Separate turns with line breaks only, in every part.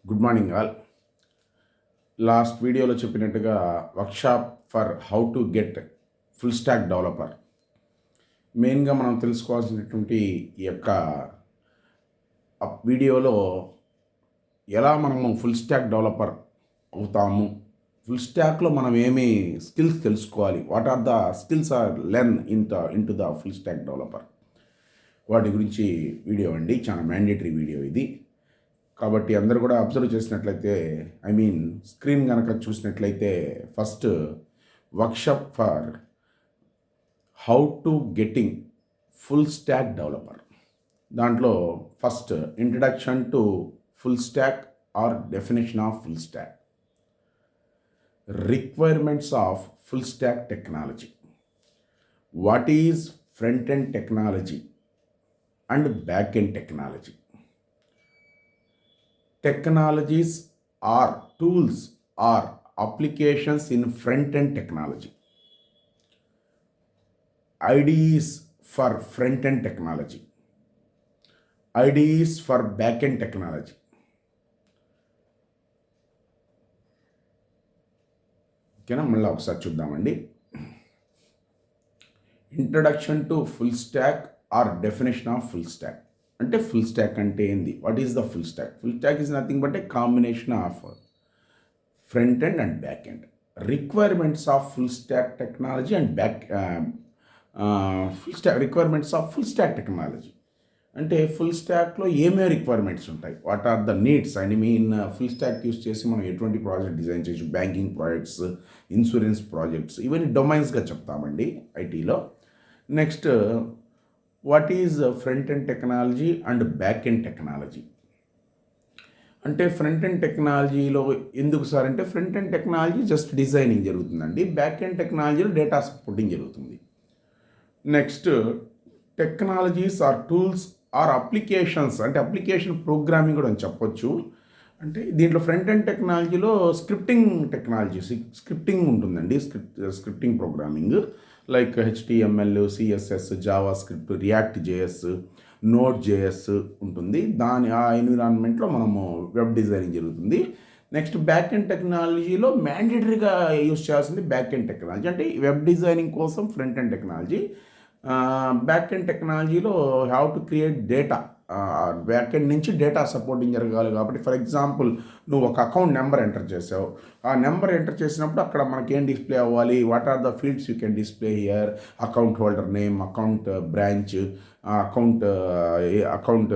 Good morning all. Last వీడియోలో చెప్పినట్టుగా workshop for how to get full stack developer. మెయిన్గా మనం తెలుసుకోవాల్సినటువంటి ఈ యొక్క వీడియోలో ఎలా మనము ఫుల్ స్టాక్ డెవలపర్ అవుతాము, ఫుల్ స్టాక్లో మనం ఏమి స్కిల్స్ తెలుసుకోవాలి, what are the skills are learning to the full stack developer, వాటి గురించి వీడియో అండి. చాలా మ్యాండేటరీ వీడియో ఇది. కాబట్టి అందరూ కూడా అబ్జర్వ్ చేసినట్లయితే, స్క్రీన్ కనుక చూసినట్లయితే, first workshop for how to getting full stack developer. దాంట్లో first introduction to full stack or definition of full stack, requirements of full stack technology, what is front end technology and back end technology. Technologies are tools or applications in front-end technology. IDEs for front-end technology. IDEs for back-end technology. ఓకేనా, మళ్ళీ ఒకసారి చూద్దామండి. Introduction to full stack or definition of full stack. అంటే full stack అంటే ఏంది, what is the full stack? Full stack is nothing but a combination of front end and back end. Requirements of full stack technology and requirements of full stack technology అంటే full స్టాక్లో ఏమేమి requirements ఉంటాయి, what are the needs. Full stack use చేసి మనం ఎటువంటి project design చేయొచ్చు, banking projects, insurance projects, ఇవన్నీ డొమైన్స్గా చెప్తామండి ఐటీలో. Next, what is front end technology and back end technology. అంటే ఫ్రంట్ ఎండ్ టెక్నాలజీలో ఎందుకు సార్ అంటే, front end technology just designing జరుగుతుందండి, బ్యాక్ ఎండ్ టెక్నాలజీలో డేటా సపోర్టింగ్ జరుగుతుంది. Next, technologies or tools or applications, అంటే అప్లికేషన్ ప్రోగ్రామింగ్ కూడా అని చెప్పొచ్చు. అంటే దీంట్లో ఫ్రంట్ ఎండ్ టెక్నాలజీలో స్క్రిప్టింగ్ ఉంటుందండి, scripting programming like HTML, CSS, Java script, React JS, Node JS ఉంటుంది. ఆ ఎన్విరాన్మెంట్లో మనము వెబ్ డిజైనింగ్ జరుగుతుంది. నెక్స్ట్, బ్యాక్ ఎండ్ టెక్నాలజీలో మ్యాండేటరీగా యూస్ చేయాల్సింది బ్యాక్ ఎండ్ టెక్నాలజీ. అంటే వెబ్ డిజైనింగ్ కోసం front end technology, back end టెక్నాలజీలో have to create data, back end నుంచి డేటా సపోర్టింగ్ జరగాలి. కాబట్టి ఫర్ ఎగ్జాంపుల్, నువ్వు ఒక అకౌంట్ నెంబర్ ఎంటర్ చేసావు, ఆ నెంబర్ ఎంటర్ చేసినప్పుడు అక్కడ మనకి ఏం డిస్ప్లే అవ్వాలి, what are the fields you can display here, account holder name, account branch, account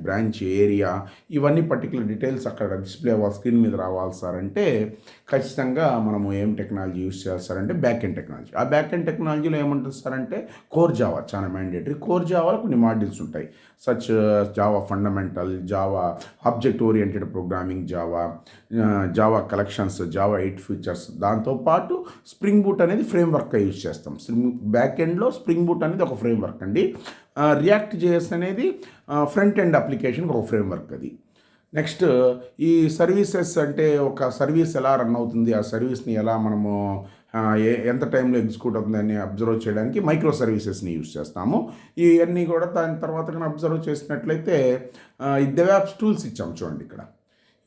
branch area, ఇవన్నీ పర్టికులర్ డీటెయిల్స్ అక్కడ డిస్ప్లే అవ్వాలి, స్క్రీన్ మీద రావాలి సార్ అంటే ఖచ్చితంగా మనము ఏం టెక్నాలజీ యూస్ చేస్తారంటే బ్యాక్ ఎండ్ టెక్నాలజీ. ఆ బ్యాక్ ఎండ్ టెక్నాలజీలో ఏమంటుంది సార్ అంటే, కోర్ జావా చాలా మ్యాండేటరీ. కోర్ జావాలో కొన్ని మాడ్యూల్స్ ఉంటాయి, such Java fundamental, Java object oriented programming, Java collections, Java 8 features. దాంతోపాటు స్ప్రింగ్ బూట్ అనేది ఫ్రేమ్వర్క్గా యూజ్ చేస్తాం. బ్యాక్ ఎండ్లో స్ప్రింగ్ బూట్ అనేది ఒక ఫ్రేమ్వర్క్ అండి. రియాక్ట్ జేఎస్ అనేది ఫ్రంట్ ఎండ్ అప్లికేషన్కి ఒక ఫ్రేమ్వర్క్ అది. నెక్స్ట్, ఈ సర్వీసెస్ అంటే ఒక సర్వీస్ ఎలా రన్ అవుతుంది, ఆ సర్వీస్ని ఎలా మనము ఎంత టైంలో ఎగ్జిక్యూట్ అవుతుందని అబ్జర్వ్ చేయడానికి మైక్రో సర్వీసెస్ని యూజ్ చేస్తాము. ఇవన్నీ కూడా దాని తర్వాత కానీ అబ్జర్వ్ చేసినట్లయితే ఈ డెవాప్స్ టూల్స్ ఇచ్చాము చూడండి ఇక్కడ.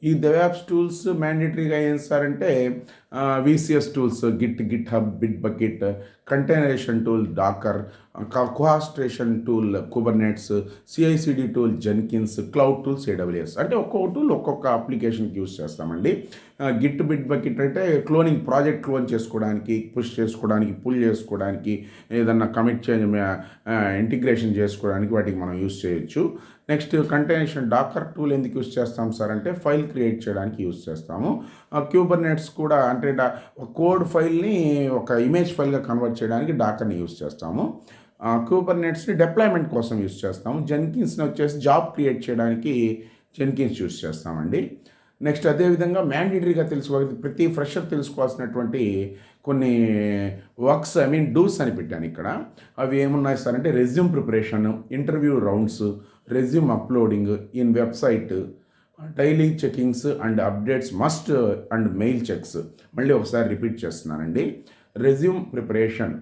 ఈ డెవాప్స్ టూల్స్ మ్యాండేటరీగా ఏం సార్ అంటే, VCS tools, GitHub, Bitbucket, containerization tool Docker, orchestration tool Kubernetes, CI/CD tool Jenkins, cloud tools AWS. అంటే ఒక్కొక్క టూల్ ఒక్కొక్క అప్లికేషన్కి యూజ్ చేస్తామండి. గిట్ బిట్ బకెట్ అంటే ప్రాజెక్ట్ క్లోన్ చేసుకోవడానికి, పుష్ చేసుకోవడానికి, పుల్ చేసుకోవడానికి, ఏదన్నా కమిట్ ఇంటిగ్రేషన్ చేసుకోవడానికి వాటికి మనం యూజ్ చేయొచ్చు. నెక్స్ట్, కంటైనరేషన్ డాకర్ టూల్ ఎందుకు యూజ్ చేస్తాం సార్ అంటే, ఫైల్ క్రియేట్ చేయడానికి యూజ్ చేస్తాము. క్యూబర్నెట్స్ కూడా అంటే కోడ్ ఫైల్ని ఒక ఇమేజ్ ఫైల్గా కన్వర్ట్ చేయడానికి డాకర్ని యూజ్ చేస్తాము. క్యూబర్నెట్స్ని డిప్లాయ్మెంట్ కోసం యూజ్ చేస్తాము. జెన్కిన్స్ని వచ్చేసి జాబ్ క్రియేట్ చేయడానికి జెన్కిన్స్ యూజ్ చేస్తామండి. నెక్స్ట్, అదేవిధంగా మ్యాండేటరీగా ప్రతి ఫ్రెషర్ తెలుసుకోవాల్సినటువంటి కొన్ని వర్క్స్ డూస్ అని పెట్టాను ఇక్కడ. అవి ఏమున్నాయి సార్ అంటే, resume preparation, interview rounds, resume uploading in website, daily checkings and updates must and mail checks. మళ్ళీ ఒకసారి రిపీట్ చేస్తున్నానండి. Resume preparation,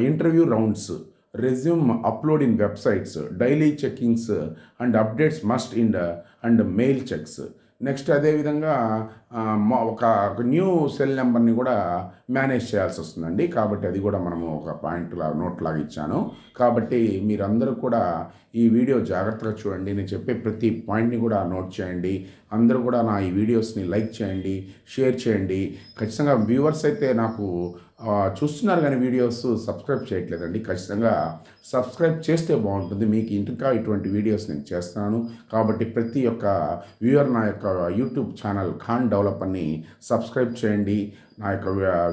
interview rounds, resume upload in websites, daily checkings and updates must in the and mail checks. Next అదేవిధంగా ఒక new cell నెంబర్ని కూడా manage చేయాల్సి వస్తుందండి. కాబట్టి అది కూడా మనము ఒక నోట్ లాగా ఇచ్చాను. కాబట్టి మీరందరూ కూడా ఈ వీడియో జాగ్రత్తగా చూడండి. నేను చెప్పే ప్రతి పాయింట్ని కూడా నోట్ చేయండి. అందరూ కూడా నా ఈ వీడియోస్ని లైక్ చేయండి, షేర్ చేయండి. ఖచ్చితంగా వ్యూవర్స్ అయితే నాకు చూస్తున్నారు కానీ వీడియోస్ సబ్స్క్రైబ్ చేయట్లేదండి. ఖచ్చితంగా సబ్స్క్రైబ్ చేస్తే బాగుంటుంది. మీకు ఇంకా ఇటువంటి వీడియోస్ నేను చేస్తాను. కాబట్టి ప్రతి ఒక్క వ్యూవర్ నా యొక్క యూట్యూబ్ ఛానల్ ఖాన్ డెవలపర్ని సబ్స్క్రైబ్ చేయండి. నా యొక్క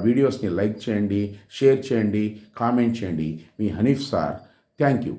వీడియోస్ని లైక్ చేయండి, షేర్ చేయండి, కామెంట్ చేయండి. మీ హనీఫ్ సార్. Thank you.